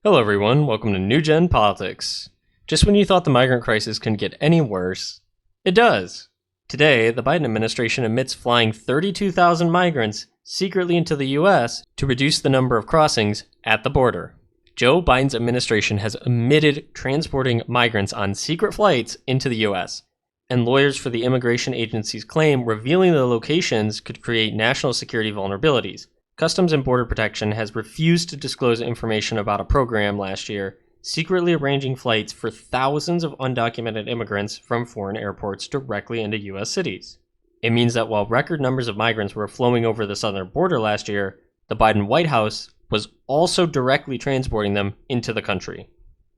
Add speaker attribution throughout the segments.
Speaker 1: Hello everyone, welcome to New Gen Politics. Just when you thought the migrant crisis couldn't get any worse, it does. Today, the Biden administration admits flying 32,000 migrants secretly into the US to reduce the number of crossings at the border. Joe Biden's administration has admitted transporting migrants on secret flights into the US, and lawyers for the immigration agencies claim revealing the locations could create national security vulnerabilities. Customs and Border Protection has refused to disclose information about a program last year, secretly arranging flights for thousands of undocumented immigrants from foreign airports directly into U.S. cities. It means that while record numbers of migrants were flowing over the southern border last year, the Biden White House was also directly transporting them into the country.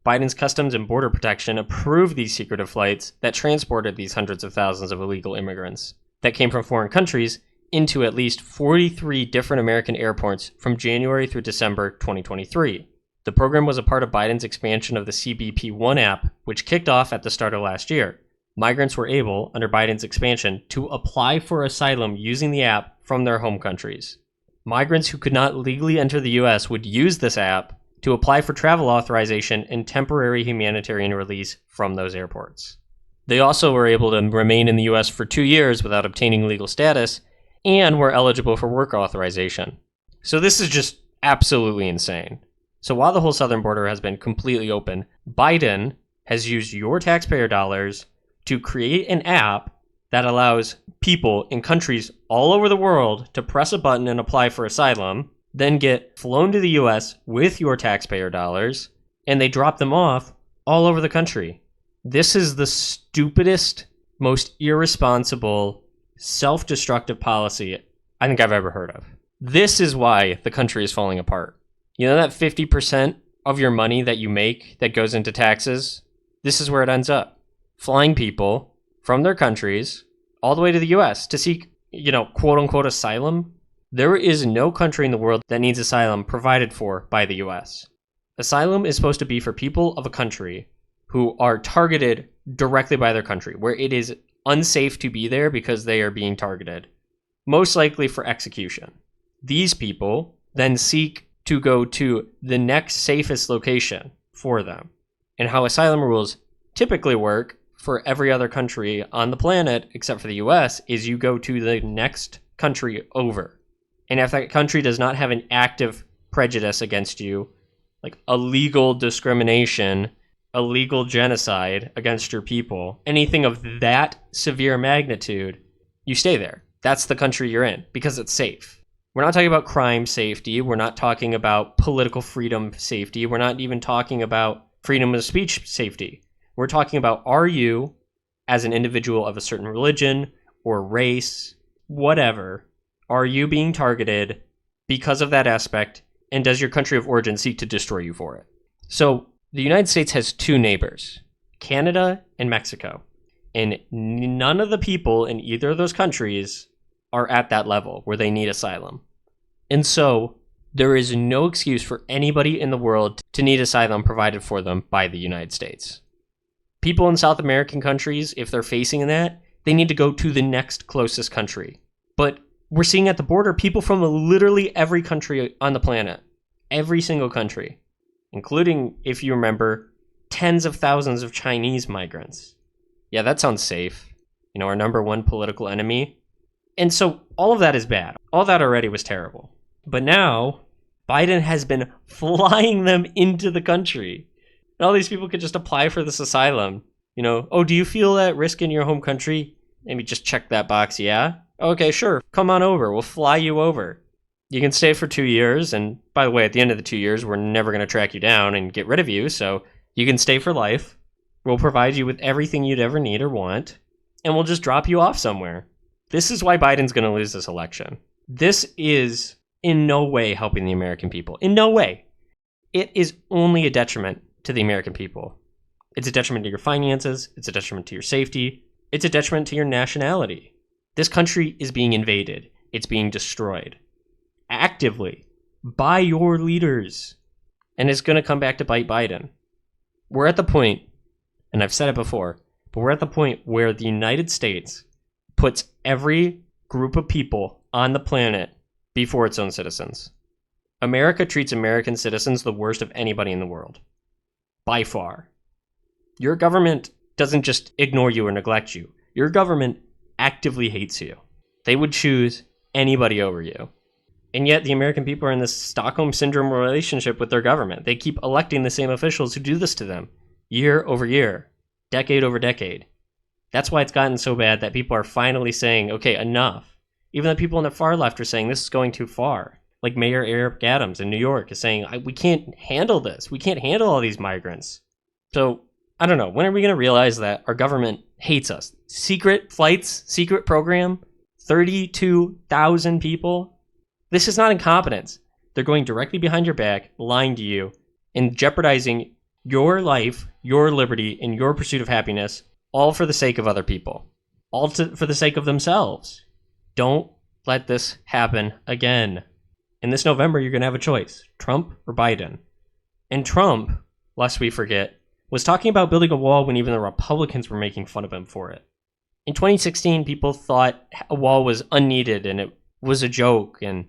Speaker 1: Biden's Customs and Border Protection approved these secretive flights that transported these hundreds of thousands of illegal immigrants that came from foreign countries into at least 43 different American airports from January through December 2023. The program was a part of Biden's expansion of the CBP1 app, which kicked off at the start of last year. Migrants were able, under Biden's expansion, to apply for asylum using the app from their home countries. Migrants who could not legally enter the U.S. would use this app to apply for travel authorization and temporary humanitarian release from those airports. They also were able to remain in the U.S. for 2 years without obtaining legal status, and were eligible for work authorization. So this is just absolutely insane. So while the whole southern border has been completely open, Biden has used your taxpayer dollars to create an app that allows people in countries all over the world to press a button and apply for asylum, then get flown to the US with your taxpayer dollars, and they drop them off all over the country. This is the stupidest, most irresponsible, self-destructive policy I think I've ever heard of. This is why the country is falling apart. You know that 50% of your money that you make that goes into taxes? This is where it ends up. Flying people from their countries all the way to the US to seek, quote-unquote asylum. There is no country in the world that needs asylum provided for by the US. Asylum is supposed to be for people of a country who are targeted directly by their country, where it is unsafe to be there because they are being targeted, most likely for execution. These people then seek to go to the next safest location for them. And how asylum rules typically work for every other country on the planet, except for the US, is you go to the next country over. And if that country does not have an active prejudice against you, like illegal discrimination, illegal genocide against your people, anything of that severe magnitude, you stay there. That's the country you're in because it's safe. We're not talking about crime safety. We're not talking about political freedom safety. We're not even talking about freedom of speech safety. We're talking about, are you, as an individual of a certain religion or race, whatever, are you being targeted because of that aspect, and does your country of origin seek to destroy you for it? So the United States has two neighbors, Canada and Mexico, and none of the people in either of those countries are at that level where they need asylum. And so there is no excuse for anybody in the world to need asylum provided for them by the United States. People in South American countries, if they're facing that, they need to go to the next closest country. But we're seeing at the border people from literally every country on the planet, every single country, including, if you remember, tens of thousands of Chinese migrants. Yeah, that sounds safe. Our number one political enemy. And so all of that is bad. All that already was terrible. But now, Biden has been flying them into the country. And all these people could just apply for this asylum. Do you feel at risk in your home country? Maybe just check that box, yeah? Okay, sure. Come on over. We'll fly you over. You can stay for 2 years, and by the way, at the end of the 2 years, we're never going to track you down and get rid of you, so you can stay for life. We'll provide you with everything you'd ever need or want, and we'll just drop you off somewhere. This is why Biden's going to lose this election. This is in no way helping the American people. In no way. It is only a detriment to the American people. It's a detriment to your finances. It's a detriment to your safety. It's a detriment to your nationality. This country is being invaded. It's being destroyed. Actively by your leaders, and it's going to come back to bite Biden. We're at the point, and I've said it before, but we're at the point where the United States puts every group of people on the planet before its own citizens. America treats American citizens the worst of anybody in the world. By far. Your government doesn't just ignore you or neglect you. Your government actively hates you. They would choose anybody over you. And yet the American people are in this Stockholm Syndrome relationship with their government. They keep electing the same officials who do this to them year over year, decade over decade. That's why it's gotten so bad that people are finally saying, okay, enough. Even the people on the far left are saying this is going too far. Like Mayor Eric Adams in New York is saying, we can't handle this. We can't handle all these migrants. So, I don't know. When are we going to realize that our government hates us? Secret flights, secret program, 32,000 people. This is not incompetence. They're going directly behind your back, lying to you, and jeopardizing your life, your liberty, and your pursuit of happiness, all for the sake of other people. All for the sake of themselves. Don't let this happen again. And this November, you're going to have a choice, Trump or Biden. And Trump, lest we forget, was talking about building a wall when even the Republicans were making fun of him for it. In 2016, people thought a wall was unneeded and it was a joke. And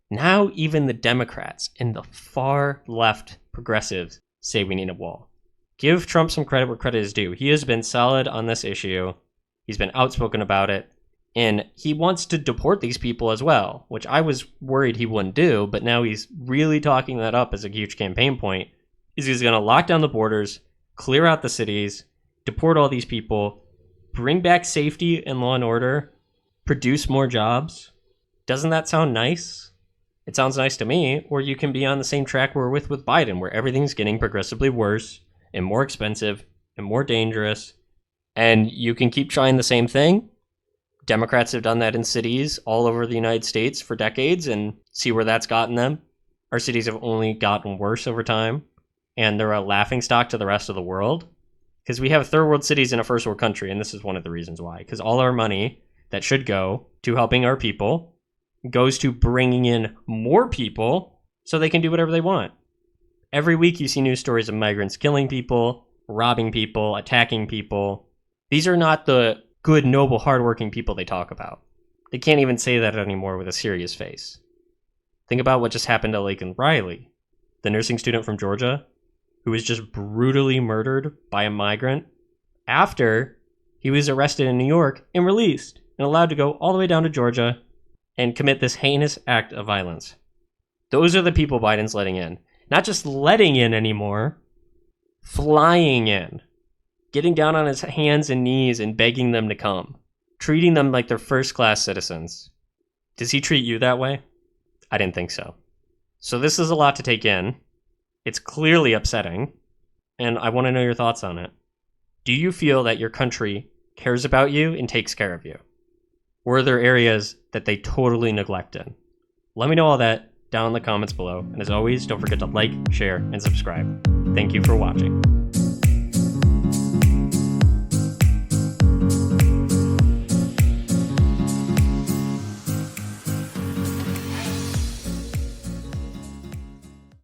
Speaker 1: now even the Democrats and the far left progressives say we need a wall. Give Trump some credit where credit is due. He has been solid on this issue. He's been outspoken about it. And he wants to deport these people as well, which I was worried he wouldn't do, but now he's really talking that up as a huge campaign point. He's going to lock down the borders, clear out the cities, deport all these people, bring back safety and law and order, produce more jobs. Doesn't that sound nice? It sounds nice to me. Or you can be on the same track we're with Biden, where everything's getting progressively worse and more expensive and more dangerous, and you can keep trying the same thing. Democrats have done that in cities all over the United States for decades and see where that's gotten them. Our cities have only gotten worse over time, and they're a laughingstock to the rest of the world because we have third world cities in a first world country, and this is one of the reasons why. Because all our money that should go to helping our people goes to bringing in more people so they can do whatever they want. Every week you see news stories of migrants killing people, robbing people, attacking people. These are not the good, noble, hardworking people they talk about. They can't even say that anymore with a serious face. Think about what just happened to Laken Riley, the nursing student from Georgia, who was just brutally murdered by a migrant after he was arrested in New York and released and allowed to go all the way down to Georgia and commit this heinous act of violence. Those are the people Biden's letting in. Not just letting in anymore, flying in. Getting down on his hands and knees and begging them to come. Treating them like they're first-class citizens. Does he treat you that way? I didn't think so. So this is a lot to take in. It's clearly upsetting. And I want to know your thoughts on it. Do you feel that your country cares about you and takes care of you? Or are there areas that they totally neglected? Let me know all that down in the comments below. And as always, don't forget to like, share, and subscribe. Thank you for watching.